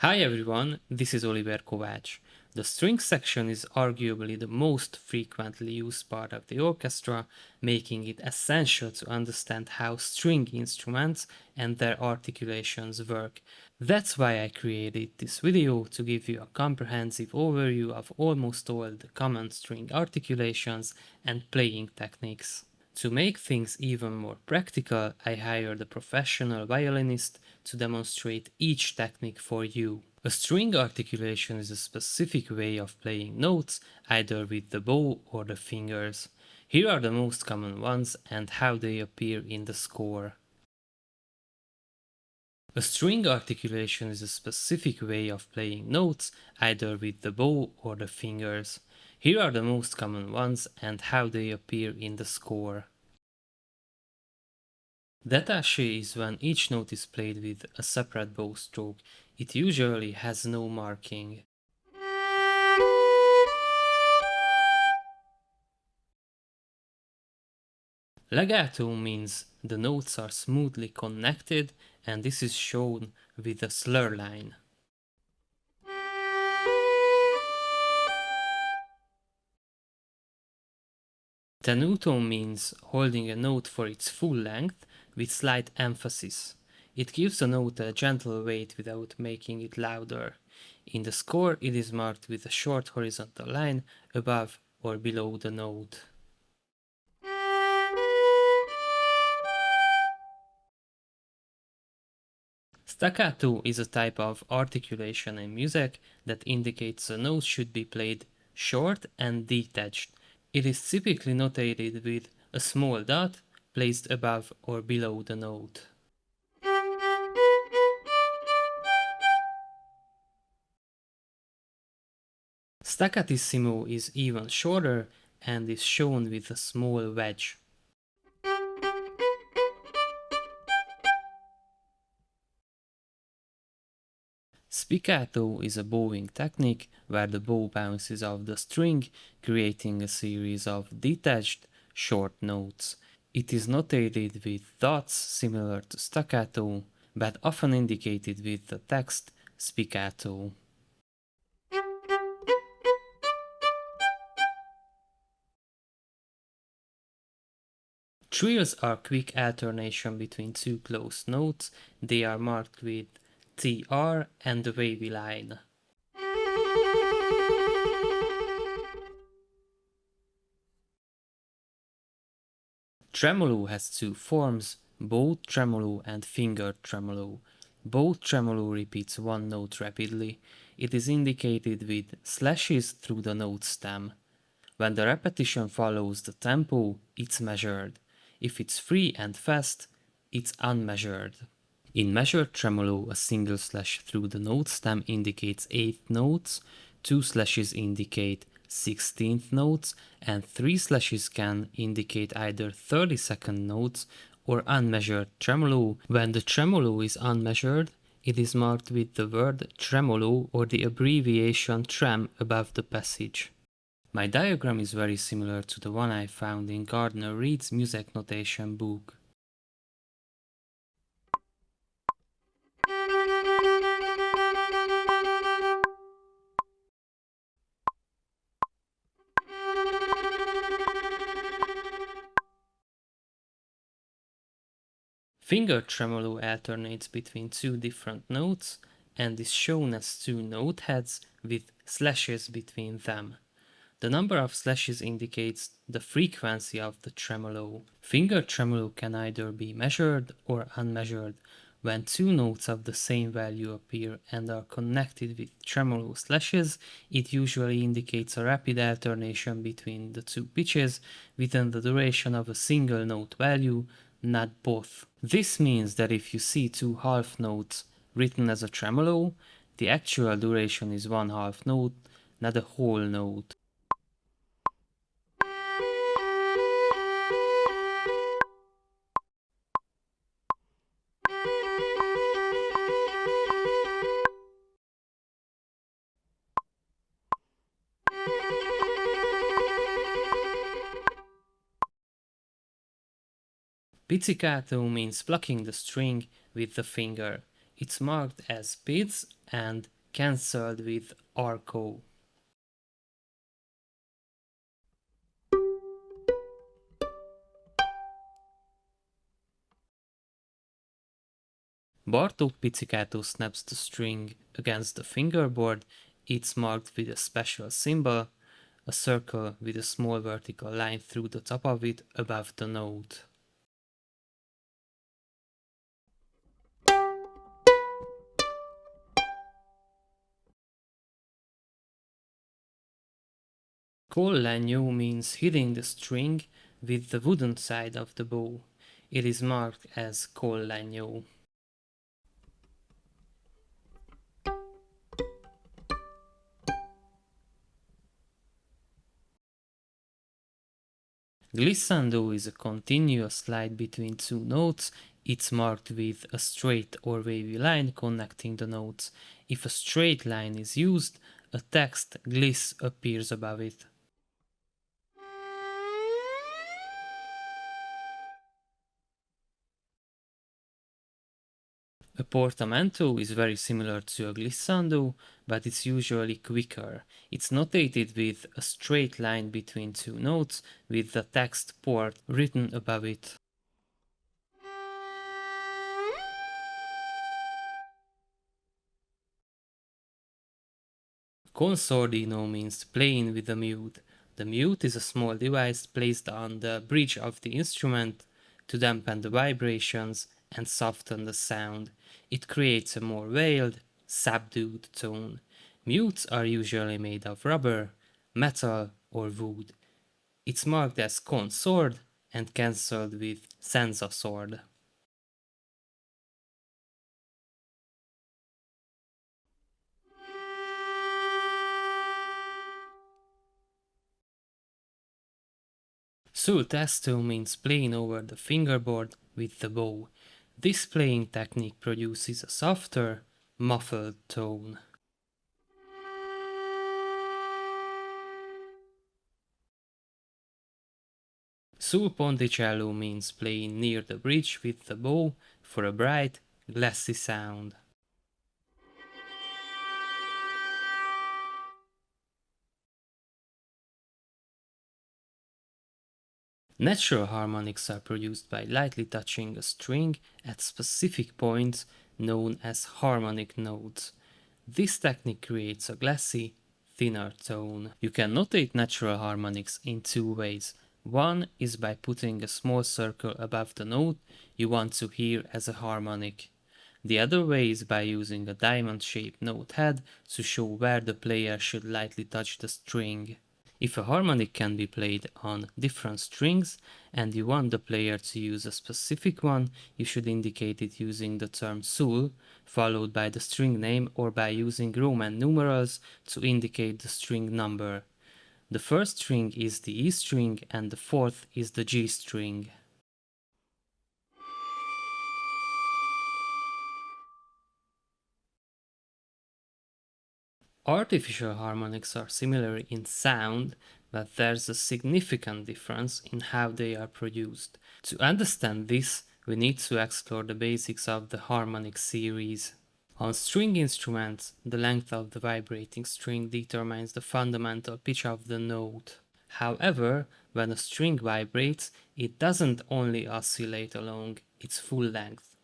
Hi everyone, this is Olivér Kovács. The string section is arguably the most frequently used part of the orchestra, making it essential to understand how string instruments and their articulations work. That's why I created this video, to give you a comprehensive overview of almost all the common string articulations and playing techniques. To make things even more practical, I hired a professional violinist to demonstrate each technique for you. A string articulation is a specific way of playing notes, either with the bow or the fingers. Here are the most common ones and how they appear in the score. A string articulation is a specific way of playing notes, either with the bow or the fingers. Here are the most common ones and how they appear in the score. Detaché is when each note is played with a separate bow stroke. It usually has no marking. Legato means the notes are smoothly connected, and this is shown with a slur line. Tenuto means holding a note for its full length with slight emphasis. It gives a note a gentle weight without making it louder. In the score, it is marked with a short horizontal line above or below the note. Staccato is a type of articulation in music that indicates a note should be played short and detached. It is typically notated with a small dot placed above or below the note. Staccatissimo is even shorter and is shown with a small wedge. Spiccato is a bowing technique where the bow bounces off the string, creating a series of detached, short notes. It is notated with dots similar to staccato, but often indicated with the text spiccato. Trills are quick alternation between two close notes. They are marked with TR and the wavy line. Tremolo has two forms, bow tremolo and finger tremolo. Bow tremolo repeats one note rapidly. It is indicated with slashes through the note stem. When the repetition follows the tempo, it's measured. If it's free and fast, it's unmeasured. In measured tremolo, a single slash through the note stem indicates 8 notes, 2 slashes indicate 16th notes, and 3 slashes can indicate either 32nd notes or unmeasured tremolo. When the tremolo is unmeasured, it is marked with the word tremolo or the abbreviation trem above the passage. My diagram is very similar to the one I found in Gardner Reed's music notation book. Finger tremolo alternates between two different notes and is shown as two note heads with slashes between them. The number of slashes indicates the frequency of the tremolo. Finger tremolo can either be measured or unmeasured. When two notes of the same value appear and are connected with tremolo slashes, it usually indicates a rapid alternation between the two pitches within the duration of a single note value, not both. This means that if you see two half notes written as a tremolo, the actual duration is one half note, not a whole note. Pizzicato means plucking the string with the finger. It's marked as Piz and cancelled with arco. Bartók Pizzicato snaps the string against the fingerboard. It's marked with a special symbol, a circle with a small vertical line through the top of it above the note. Col Legno means hitting the string with the wooden side of the bow. It is marked as Col Legno. Glissando is a continuous slide between two notes. It's marked with a straight or wavy line connecting the notes. If a straight line is used, a text gliss appears above it. A portamento is very similar to a glissando, but it's usually quicker. It's notated with a straight line between two notes with the text port written above it. Sordino means playing with a mute. The mute is a small device placed on the bridge of the instrument to dampen the vibrations and soften the sound. It creates a more veiled, subdued tone. Mutes are usually made of rubber, metal, or wood. It's marked as consord and cancelled with senza sword. Sul Tasto means playing over the fingerboard with the bow. This playing technique produces a softer, muffled tone. Sul Ponticello means playing near the bridge with the bow for a bright, glassy sound. Natural harmonics are produced by lightly touching a string at specific points known as harmonic notes. This technique creates a glassy, thinner tone. You can notate natural harmonics in two ways. One is by putting a small circle above the note you want to hear as a harmonic. The other way is by using a diamond-shaped note head to show where the player should lightly touch the string. If a harmonic can be played on different strings and you want the player to use a specific one, you should indicate it using the term sul, followed by the string name, or by using Roman numerals to indicate the string number. The first string is the E string and the fourth is the G string. Artificial harmonics are similar in sound, but there's a significant difference in how they are produced. To understand this, we need to explore the basics of the Harmonic Series. On string instruments, the length of the vibrating string determines the fundamental pitch of the note. However, when a string vibrates, it doesn't only oscillate along its full length.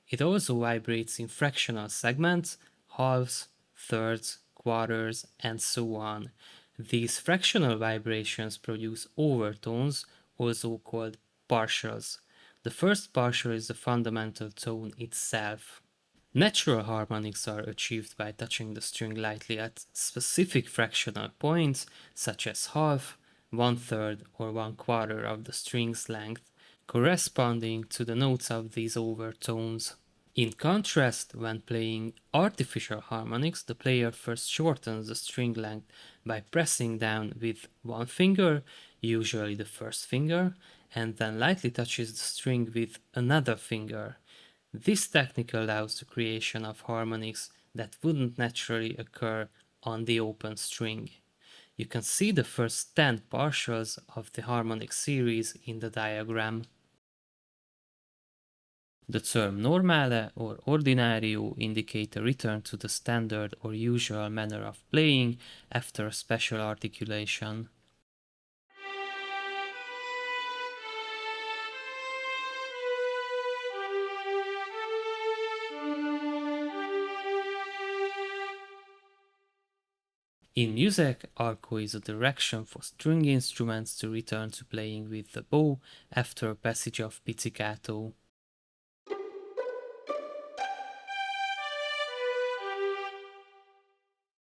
It also vibrates in fractional segments, halves, thirds, quarters, and so on. These fractional vibrations produce overtones, also called partials. The first partial is the fundamental tone itself. Natural harmonics are achieved by touching the string lightly at specific fractional points, such as half, one-third, or one-quarter of the string's length, corresponding to the notes of these overtones. In contrast, when playing artificial harmonics, the player first shortens the string length by pressing down with one finger, usually the first finger, and then lightly touches the string with another finger. This technique allows the creation of harmonics that wouldn't naturally occur on the open string. You can see the first 10 partials of the harmonic series in the diagram. The term normale or ordinario indicate a return to the standard or usual manner of playing after a special articulation. In music, arco is a direction for string instruments to return to playing with the bow after a passage of pizzicato.